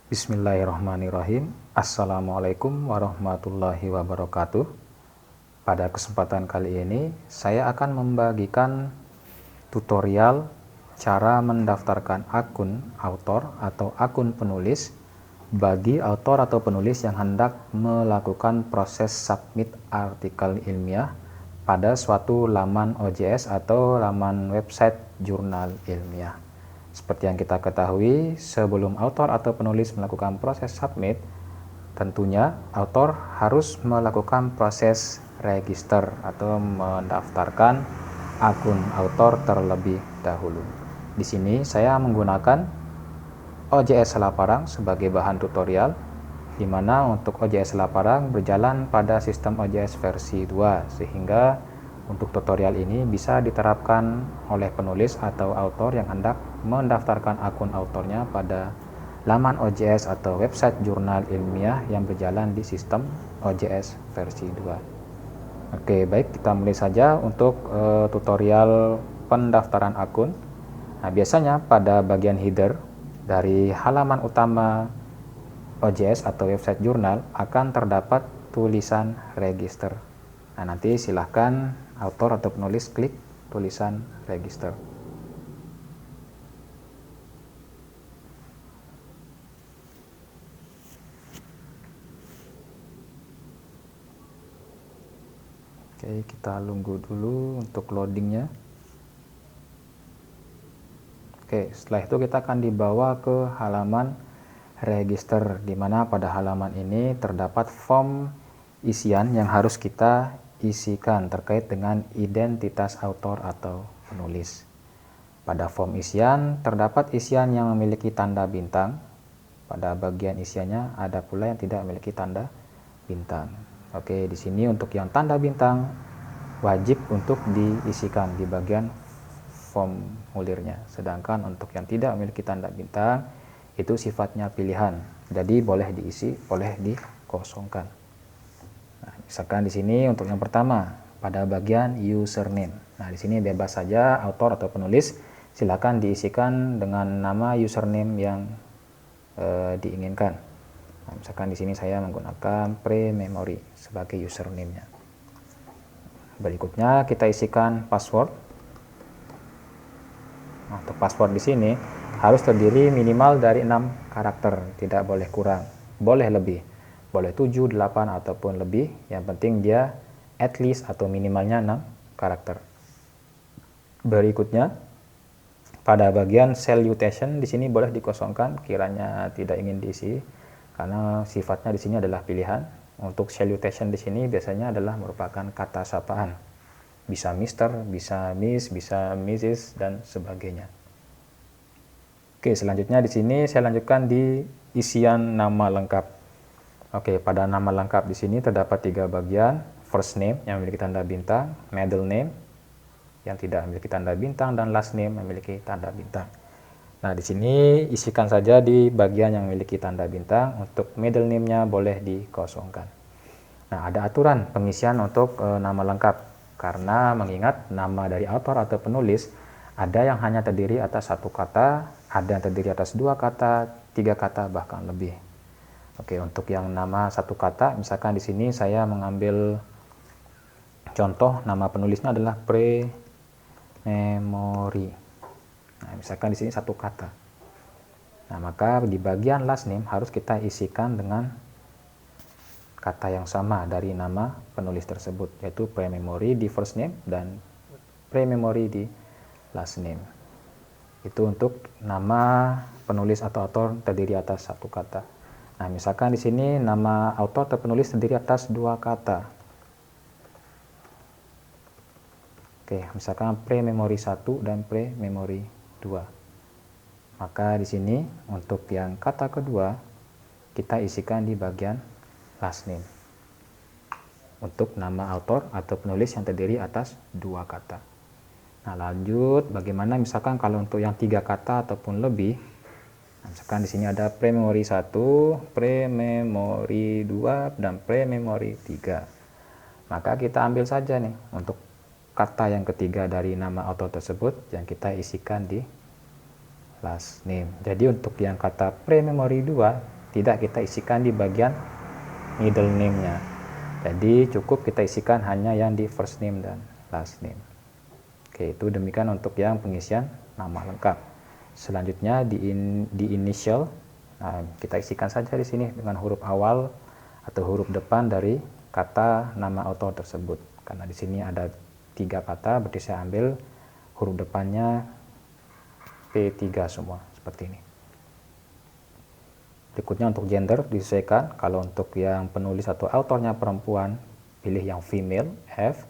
Bismillahirrahmanirrahim. Assalamualaikum warahmatullahi wabarakatuh. Pada kesempatan kali ini, saya akan membagikan tutorial cara mendaftarkan akun autor atau akun penulis bagi autor atau penulis yang hendak melakukan proses submit artikel ilmiah pada suatu laman OJS atau laman website jurnal ilmiah. Seperti yang kita ketahui, sebelum autor atau penulis melakukan proses submit, tentunya autor harus melakukan proses register atau mendaftarkan akun autor terlebih dahulu. Di sini saya menggunakan OJS Laparang sebagai bahan tutorial, di mana untuk OJS Laparang berjalan pada sistem OJS versi 2, sehingga untuk tutorial ini bisa diterapkan oleh penulis atau autor yang hendak mendaftarkan akun autornya pada laman OJS atau website jurnal ilmiah yang berjalan di sistem OJS versi 2. Oke, baik, kita mulai saja untuk tutorial pendaftaran akun. Nah, biasanya pada bagian header dari halaman utama OJS atau website jurnal akan terdapat tulisan register. Nah, nanti silahkan autor atau penulis klik tulisan register. Oke, kita tunggu dulu untuk loadingnya. Oke, setelah itu kita akan dibawa ke halaman register, di mana pada halaman ini terdapat form isian yang harus kita isikan terkait dengan identitas autor atau penulis. Pada form isian terdapat isian yang memiliki tanda bintang. Pada bagian isiannya ada pula yang tidak memiliki tanda bintang. Oke, di sini untuk yang tanda bintang wajib untuk diisikan di bagian formulirnya. Sedangkan untuk yang tidak memiliki tanda bintang itu sifatnya pilihan. Jadi boleh diisi, boleh dikosongkan. Nah, misalkan di sini untuk yang pertama pada bagian username. Nah, di sini bebas saja autor atau penulis silakan diisikan dengan nama username yang diinginkan. Nah, misalkan di sini saya menggunakan pre-memory sebagai username-nya. Berikutnya kita isikan password. Nah, untuk password di sini harus terdiri minimal dari 6 karakter, tidak boleh kurang, boleh lebih, boleh 7, 8 ataupun lebih, yang penting dia at least atau minimalnya 6 karakter. Berikutnya pada bagian salutation di sini boleh dikosongkan kiranya tidak ingin diisi, karena sifatnya di sini adalah pilihan. Untuk salutation di sini biasanya adalah merupakan kata sapaan. Bisa Mr, bisa Miss, bisa Mrs, dan sebagainya. Oke, selanjutnya di sini saya lanjutkan di isian nama lengkap. Oke, pada nama lengkap di sini terdapat 3 bagian. First name yang memiliki tanda bintang, middle name yang tidak memiliki tanda bintang, dan last name memiliki tanda bintang. Nah, di sini isikan saja di bagian yang memiliki tanda bintang. Untuk middle name-nya boleh dikosongkan. Nah, ada aturan pengisian untuk nama lengkap, karena mengingat nama dari autor atau penulis ada yang hanya terdiri atas 1 kata, ada yang terdiri atas 2 kata, 3 kata, bahkan lebih. Oke, untuk yang nama 1 kata, misalkan di sini saya mengambil contoh nama penulisnya adalah pre-memory. Nah, misalkan di sini 1 kata. Nah, maka di bagian last name harus kita isikan dengan kata yang sama dari nama penulis tersebut, yaitu pre-memory di first name dan pre-memory di last name. Itu untuk nama penulis atau autor terdiri atas 1 kata. Nah, misalkan di sini nama autor atau penulis terdiri atas 2 kata. Oke, misalkan pre-memory 1 dan pre-memory 2. Maka di sini untuk yang kata kedua kita isikan di bagian last name. Untuk nama autor atau penulis yang terdiri atas 2 kata. Nah, lanjut bagaimana misalkan kalau untuk yang 3 kata ataupun lebih. Nah, misalkan di sini ada pre-memory 1, pre-memory 2 dan pre-memory 3. Maka kita ambil saja nih untuk kata yang ketiga dari nama autor tersebut yang kita isikan di last name. Jadi untuk yang kata pre-memory 2 tidak kita isikan di bagian middle name-nya. Jadi cukup kita isikan hanya yang di first name dan last name. Oke, itu demikian untuk yang pengisian nama lengkap. Selanjutnya di initial, nah, kita isikan saja di sini dengan huruf awal atau huruf depan dari kata nama autor tersebut. Karena di sini ada 3 kata, berarti saya ambil huruf depannya P3 semua, seperti ini. Berikutnya untuk gender disesuaikan. Kalau untuk yang penulis atau autornya perempuan, pilih yang female, F.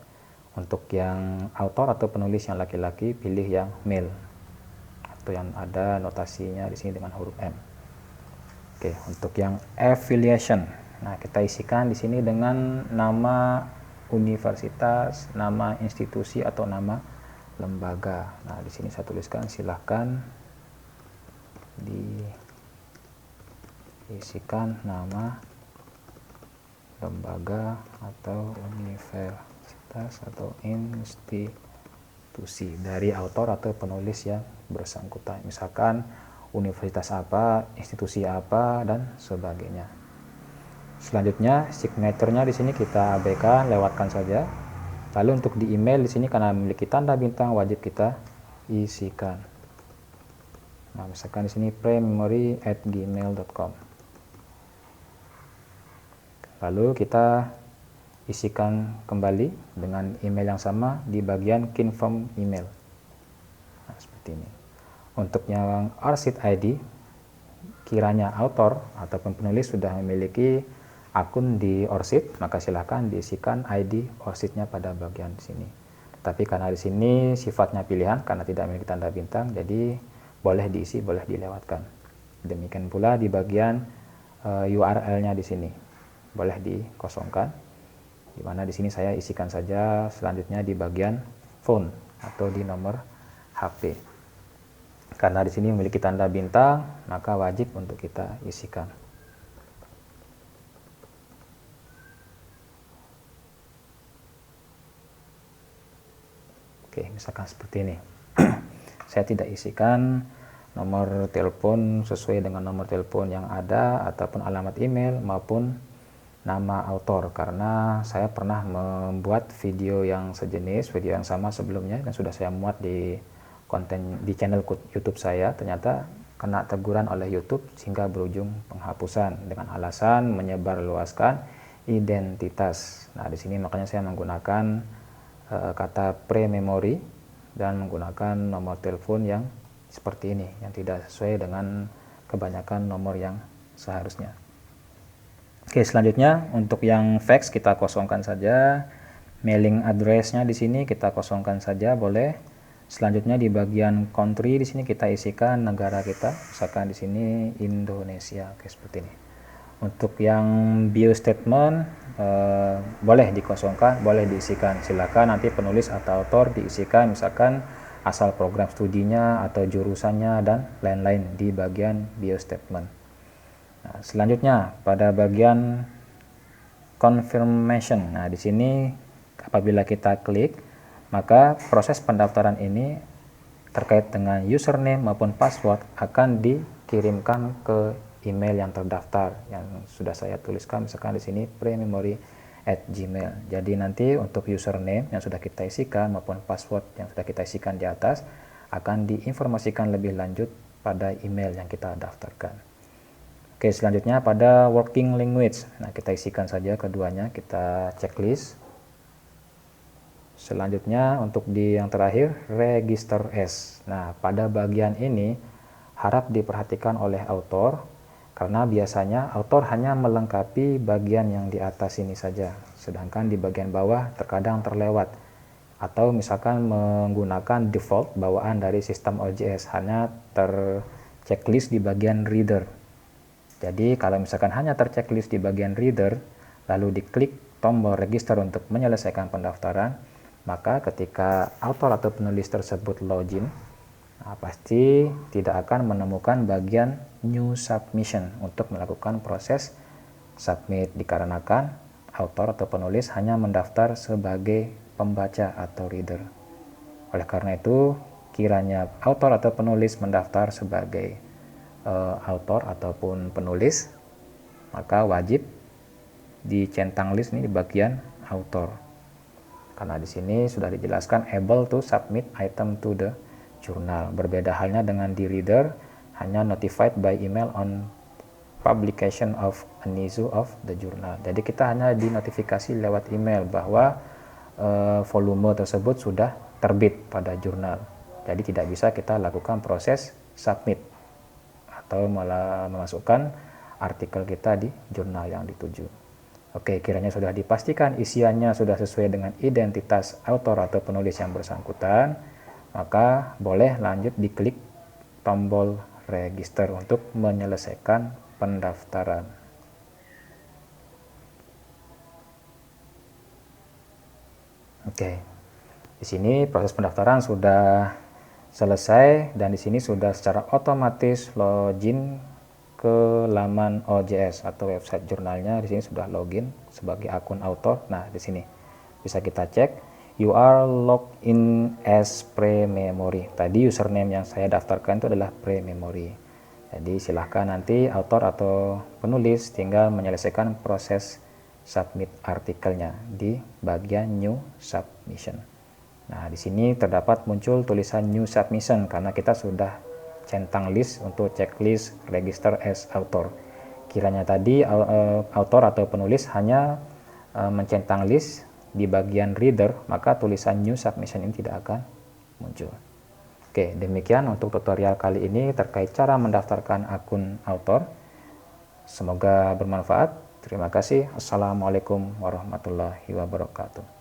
Untuk yang autor atau penulis yang laki-laki, pilih yang male. Atau yang ada notasinya di sini dengan huruf M. Oke, untuk yang affiliation. Nah, kita isikan di sini dengan nama universitas, nama institusi atau nama lembaga. Nah, di sini saya tuliskan silahkan diisikan nama lembaga atau universitas atau institusi dari autor atau penulis yang bersangkutan. Misalkan universitas apa, institusi apa, dan sebagainya. Selanjutnya signature-nya di sini kita abaikan, lewatkan saja. Lalu untuk di email di sini karena memiliki tanda bintang wajib kita isikan. Nah, misalkan di sini prememory@gmail.com. Lalu kita isikan kembali dengan email yang sama di bagian confirm email. Nah, seperti ini. Untuk yang ORCID ID, kiranya author ataupun penulis sudah memiliki akun di ORCID, maka silahkan diisikan ID ORCID-nya pada bagian sini. Tapi karena di sini sifatnya pilihan karena tidak memiliki tanda bintang, jadi boleh diisi, boleh dilewatkan. Demikian pula di bagian URL-nya di sini, boleh dikosongkan. Di mana di sini saya isikan saja selanjutnya di bagian phone atau di nomor HP. Karena di sini memiliki tanda bintang, maka wajib untuk kita isikan. Oke, misalkan seperti ini. Saya tidak isikan nomor telepon sesuai dengan nomor telepon yang ada ataupun alamat email maupun nama autor, karena saya pernah membuat video yang sejenis, video yang sama sebelumnya dan sudah saya muat di konten di channel YouTube saya. Ternyata kena teguran oleh YouTube sehingga berujung penghapusan dengan alasan menyebarluaskan identitas. Nah, di sini makanya saya menggunakan kata pre-memory dan menggunakan nomor telepon yang seperti ini yang tidak sesuai dengan kebanyakan nomor yang seharusnya. Oke, selanjutnya untuk yang fax kita kosongkan saja. Mailing address-nya di sini kita kosongkan saja, boleh. Selanjutnya di bagian country di sini kita isikan negara kita, misalkan di sini Indonesia. Oke, seperti ini. Untuk yang bio statement boleh dikosongkan, boleh diisikan. Silakan nanti penulis atau autor diisikan misalkan asal program studinya atau jurusannya dan lain-lain di bagian bio statement. Nah, selanjutnya pada bagian confirmation. Nah, di sini apabila kita klik, maka proses pendaftaran ini terkait dengan username maupun password akan dikirimkan ke email yang terdaftar yang sudah saya tuliskan, misalkan di sini prememory@gmail. Jadi nanti untuk username yang sudah kita isikan maupun password yang sudah kita isikan di atas akan diinformasikan lebih lanjut pada email yang kita daftarkan. Oke, selanjutnya pada working language. Nah, kita isikan saja keduanya, kita checklist. Selanjutnya untuk di yang terakhir register as. Nah, pada bagian ini harap diperhatikan oleh autor karena biasanya autor hanya melengkapi bagian yang di atas ini saja, sedangkan di bagian bawah terkadang terlewat atau misalkan menggunakan default bawaan dari sistem OJS hanya terchecklist di bagian reader. Jadi kalau misalkan hanya terchecklist di bagian reader lalu diklik tombol register untuk menyelesaikan pendaftaran, maka ketika autor atau penulis tersebut login, nah, pasti tidak akan menemukan bagian new submission untuk melakukan proses submit dikarenakan autor atau penulis hanya mendaftar sebagai pembaca atau reader. Oleh karena itu, kiranya autor atau penulis mendaftar sebagai autor ataupun penulis, maka wajib dicentang list ini di bagian author. Karena di sini sudah dijelaskan able to submit item to the journal. Berbeda halnya dengan di reader, hanya notified by email on publication of an issue of the journal. Jadi kita hanya dinotifikasi lewat email bahwa volume tersebut sudah terbit pada jurnal. Jadi tidak bisa kita lakukan proses submit atau malah memasukkan artikel kita di jurnal yang dituju. Oke, kiranya sudah dipastikan isiannya sudah sesuai dengan identitas author atau penulis yang bersangkutan, maka boleh lanjut diklik tombol register untuk menyelesaikan pendaftaran. Oke, di sini proses pendaftaran sudah selesai dan di sini sudah secara otomatis login ke laman OJS atau website jurnalnya. Di sini sudah login sebagai akun author. Nah, di sini bisa kita cek you are logged in as pre-memory. Tadi username yang saya daftarkan itu adalah pre-memory. Jadi silahkan nanti author atau penulis tinggal menyelesaikan proses submit artikelnya di bagian new submission. Nah, di sini terdapat muncul tulisan new submission karena kita sudah centang list untuk checklist register as author. Kiranya tadi author atau penulis hanya mencentang list di bagian reader, maka tulisan new submission ini tidak akan muncul. Oke, demikian untuk tutorial kali ini terkait cara mendaftarkan akun author. Semoga bermanfaat. Terima kasih. Assalamualaikum warahmatullahi wabarakatuh.